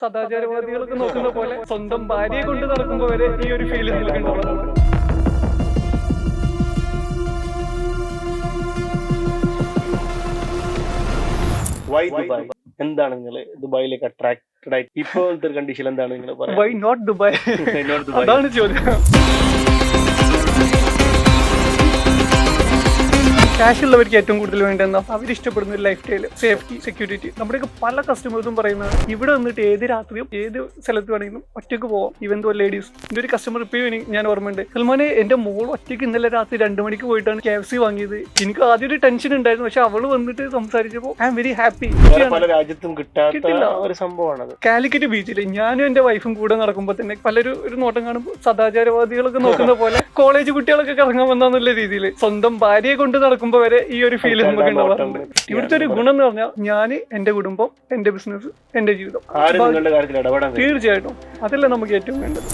സദാചാരവാദികളൊക്കെ നോക്കുന്ന പോലെ സ്വന്തം ഭാര്യയെ കൊണ്ട് നടക്കുമ്പോ വരെ ഈ ഒരു ഫീൽ നിൽക്കുന്നുണ്ട്. വൈ ദുബായ്? എന്താണ് നിങ്ങൾ ദുബായിലേക്ക് അട്രാക്റ്റഡ് ആയിട്ട് ഇപ്പോഴത്തെ കണ്ടീഷൻ എന്താണ് നിങ്ങൾ പറയുന്നത്? Why not Dubai? അതാണ് ചോദ്യം. ക്യാഷ് ഉള്ളവർക്ക് ഏറ്റവും കൂടുതൽ വേണ്ടതെന്നാ അവർ ഇഷ്ടപ്പെടുന്ന ഒരു ലൈഫ് സ്റ്റൈൽ, സേഫ്റ്റി, സെക്യൂരിറ്റി. നമ്മുടെയൊക്കെ പല കസ്റ്റമേഴ്സും പറയുന്നത് ഇവിടെ വന്നിട്ട് ഏത് രാത്രിയും ഏത് സ്ഥലത്ത് വേണമെങ്കിലും ഒറ്റയ്ക്ക് പോവാം. Even though ladies. എൻ്റെ ഒരു കസ്റ്റമർ ഇപ്പോൾ ഞാൻ ഓർമ്മയുണ്ട്, സൽമാനെ എൻ്റെ മോൾ ഒറ്റയ്ക്ക് ഇന്നലെ രാത്രി 2 മണിക്ക് പോയിട്ടാണ് KFC വാങ്ങിയത്. എനിക്ക് ആദ്യം ഒരു ടെൻഷൻ ഉണ്ടായിരുന്നു, പക്ഷെ അവള് വന്നിട്ട് സംസാരിച്ചപ്പോൾ ഐ ആം വെരി ഹാപ്പി. പല രാജ്യത്തും കിട്ടാത്ത ഒരു സംഭവമാണ് കാലിക്കറ്റ് ബീച്ചിൽ ഞാനും എൻ്റെ വൈഫും കൂടെ നടക്കുമ്പോൾ തന്നെ പലരും ഒരു നോട്ടം കാണുമ്പോൾ സദാചാരവാദികളൊക്കെ നോക്കുന്ന പോലെ കോളേജ് കുട്ടികളൊക്കെ കറങ്ങാൻ വന്നുള്ള രീതിയിൽ സ്വന്തം ഭാര്യയെ കൊണ്ട് നടക്കുമ്പോൾ വരെ ഈ ഒരു ഫീൽ നമുക്ക് ഉണ്ടാവാറുണ്ട്. ഇവിടുത്തെ ഒരു ഗുണം എന്ന് പറഞ്ഞാൽ ഞാൻ, എന്റെ കുടുംബം, എന്റെ ബിസിനസ്, എന്റെ ജീവിതം. തീർച്ചയായിട്ടും അതല്ലേ നമുക്ക് ഏറ്റവും വേണ്ടത്.